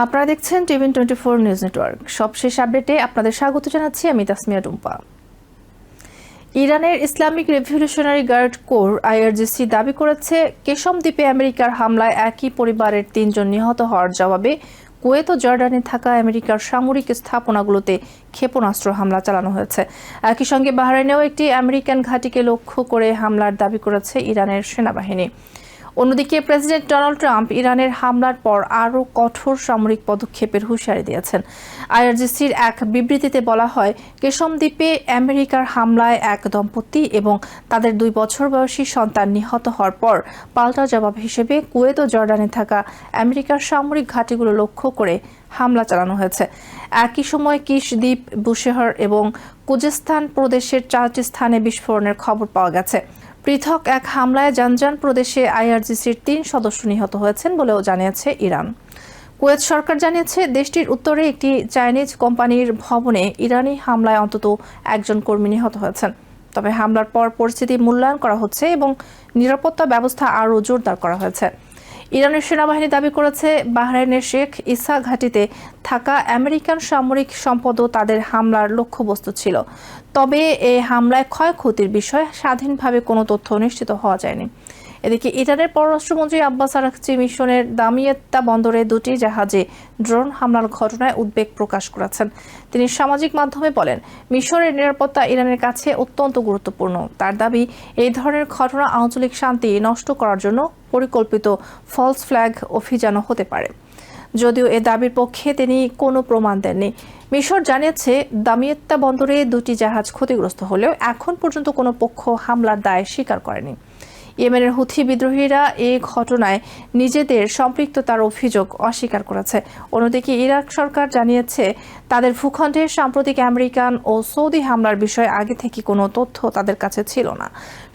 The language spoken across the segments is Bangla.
আপনারা দেখছেন টিভি24 নিউজ নেটওয়ার্ক। সবশেষ আপডেটে আপনাদের স্বাগত জানাচ্ছি আমি তাসমিয়া টুম্পা। ইরানের Islamic revolutionary guard corps IRGC দাবি করেছে কেশম দ্বীপে আমেরিকার হামলায় একই পরিবারের ৩ জন নিহত হওয়ার জবাবে কুয়েত ও জর্ডানে থাকা আমেরিকার সামরিক স্থাপনাগুলোতে ক্ষেপণাস্ত্র হামলা চালানো হয়েছে। একই সঙ্গে বাহরাইনেও একটি আমেরিকান ঘাঁটিকে লক্ষ্য করে হামলার দাবি করেছে ইরানের সেনাবাহিনী। অন্যদিকে প্রেসিডেন্ট ডোনাল্ড ট্রাম্প ইরানের হামলার পর আরও কঠোর সামরিক পদক্ষেপের হুঁশিয়ারি দিয়েছেন। আইআরজিসির এক বিবৃতিতে বলা হয়, কেশম দ্বীপে আমেরিকার হামলায় এক দম্পতি এবং তাদের 2 বছর বয়সী সন্তান নিহত হওয়ার পর পাল্টা জবাব হিসেবে কুয়েত ও জর্ডানে থাকা আমেরিকার সামরিক ঘাঁটিগুলো লক্ষ্য করে হামলা চালানো হয়েছে। একই সময় কিশ দ্বীপ, বুশেহর এবং কুজেস্তান প্রদেশের 4টি স্থানে বিস্ফোরণের খবর পাওয়া গেছে। পৃথক এক হামলায় জানজান প্রদেশে আইআরজিসির 3 সদস্য নিহত হয়েছেন বলেও জানিয়েছে ইরান। কুয়েত সরকার জানিয়েছে দেশটির উত্তরে একটি চাইনিজ কোম্পানির ভবনে ইরানি হামলায় অন্তত 1 জন কর্মী নিহত হয়েছেন। তবে হামলার পর পরিস্থিতি মূল্যায়ন করা হচ্ছে এবং নিরাপত্তা ব্যবস্থা আরও জোরদার করা হয়েছে। ইরানের সেনাবাহিনী দাবি করেছে বাহরাইনের শেখ ইসা ঘাঁটিতে থাকা আমেরিকান সামরিক সম্পদও তাদের হামলার লক্ষ্যবস্তু ছিল। তবে এই হামলায় ক্ষয়ক্ষতির বিষয়ে স্বাধীনভাবে কোনো তথ্য নিশ্চিত হওয়া যায়নি। এদিকে ইরানের পররাষ্ট্রমন্ত্রী আব্বাস আরাকচি মিশনের দামিয়েত্তা বন্দরে 2টি জাহাজে ড্রোন হামলার ঘটনায় উদ্বেগ প্রকাশ করেছেন। তিনি সামাজিক মাধ্যমে বলেন, মিশরের নিরাপত্তা ইরানের কাছে অত্যন্ত গুরুত্বপূর্ণ। তার দাবি, এই ধরনের ঘটনা আঞ্চলিক শান্তি নষ্ট করার জন্য পরিকল্পিত ফলস ফ্ল্যাগ অভিযানও হতে পারে। যদিও এ দাবির পক্ষে তিনি কোনো প্রমাণ দেননি। মিশর জানিয়েছে দামিয়েত্তা বন্দরে 2টি জাহাজ ক্ষতিগ্রস্ত হলেও এখন পর্যন্ত কোনো পক্ষ হামলার দায় স্বীকার করেনি। ইয়েমেনের হুথি বিদ্রোহীরা এই ঘটনায় নিজেদের সম্পৃক্ততার অভিযোগ অস্বীকার করেছে। অন্যদিকে ইরাক সরকার জানিয়েছে তাদের ভূখণ্ডে সাম্প্রতিক আমেরিকান ও সৌদি হামলার বিষয়ে আগে থেকে কোনো তথ্য তাদের কাছে ছিল না।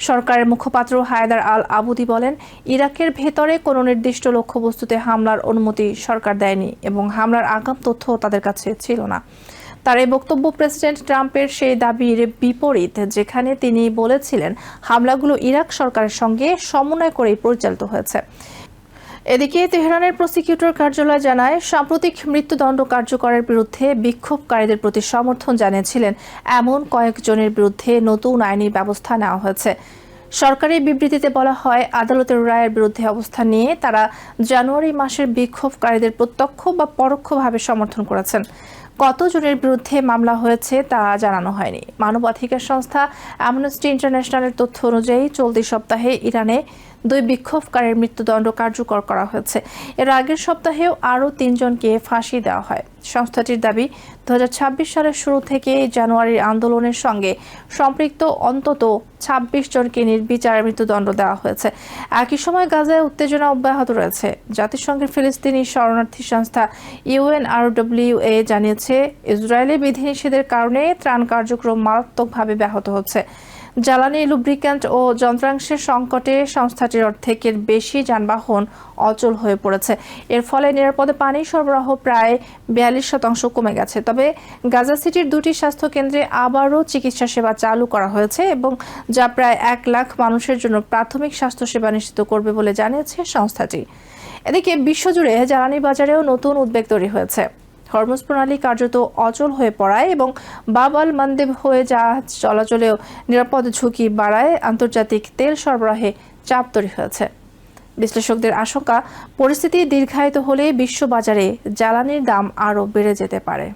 সরকারের মুখপাত্র হায়দার আল আবুদি বলেন, ইরাকের ভেতরে কোনো নির্দিষ্ট লক্ষ্যবস্তুতে হামলার অনুমতি সরকার দেয়নি এবং হামলার আগাম তথ্য তাদের কাছে ছিল না। তার এই বক্তব্য প্রেসিডেন্ট ট্রাম্পের সেই দাবির বিপরীত, যেখানে তিনি বলেছিলেন হামলাগুলো ইরাক সরকারের সঙ্গে সমন্বয় করেই পরিচালিত হয়েছে। এদিকে তেহরানের প্রসিকিউটর কার্যালয় জানায়, সাম্প্রতিক মৃত্যুদণ্ড কার্যকরের বিরুদ্ধে বিক্ষোভকারীদের প্রতি সমর্থন জানিয়েছিলেন এমন কয়েকজনের বিরুদ্ধে নতুন আইনি ব্যবস্থা নেওয়া হয়েছে। সরকারি বিবৃতিতে বলা হয়, আদালতের রায়ের বিরুদ্ধে অবস্থান নিয়ে তারা জানুয়ারি মাসের বিক্ষোভকারীদের প্রত্যক্ষ বা পরোক্ষভাবে সমর্থন করেছেন। কতজনের বিরুদ্ধে মামলা হয়েছে তা জানানো হয়নি। মানবাধিকার সংস্থা অ্যামনেস্টি ইন্টারন্যাশনালের তথ্য অনুযায়ী চলতি সপ্তাহে ইরানে 2 বিক্ষোভকারীর মৃত্যুদণ্ড কার্যকর করা হয়েছে। এর আগের সপ্তাহেও আরও 3 জনকে ফাঁসি দেওয়া হয়। সংস্থাটির দাবি, 2026 সালের শুরু থেকে জানুয়ারির আন্দোলনের সঙ্গে সম্পৃক্ত অন্তত 26 জনকে নির্বিচারে মৃত্যুদণ্ড দেওয়া হয়েছে। একই সময় গাজায় উত্তেজনা অব্যাহত রয়েছে। জাতিসংঘের ফিলিস্তিনি শরণার্থী সংস্থা UNRWA জানিয়েছে, ইসরায়েলি বিধিনিষেধের কারণে ত্রাণ কার্যক্রম মারাত্মকভাবে ব্যাহত হচ্ছে। জ্বালানি, লুব্রিক্যান্ট ও যন্ত্রাংশের সংকটে সংস্থাটির অর্ধেকের বেশি যানবাহন অচল হয়ে পড়েছে। এর ফলে নিরাপদে পানি সরবরাহ প্রায় 42% কমে গেছে। তবে গাজা সিটির 2টি স্বাস্থ্য কেন্দ্রে আবারও চিকিৎসা সেবা চালু করা হয়েছে এবং যা প্রায় 1 লাখ মানুষের জন্য প্রাথমিক স্বাস্থ্যসেবা নিশ্চিত করবে বলে জানিয়েছে সংস্থাটি। এদিকে বিশ্বজুড়ে জ্বালানি বাজারেও নতুন উদ্বেগ তৈরি হয়েছে। হরমুজ প্রণালী কার্যত অচল হয়ে পড়ায় এবং বাব আল মানদেব হয়ে জাহাজ চলাচলেও নিরাপদ ঝুঁকি বাড়ায় আন্তর্জাতিক তেল সরবরাহে চাপ তৈরি হয়েছে। বিশ্লেষকদের আশঙ্কা, পরিস্থিতি দীর্ঘায়িত হলে বিশ্ববাজারে জ্বালানির দাম আরও বেড়ে যেতে পারে।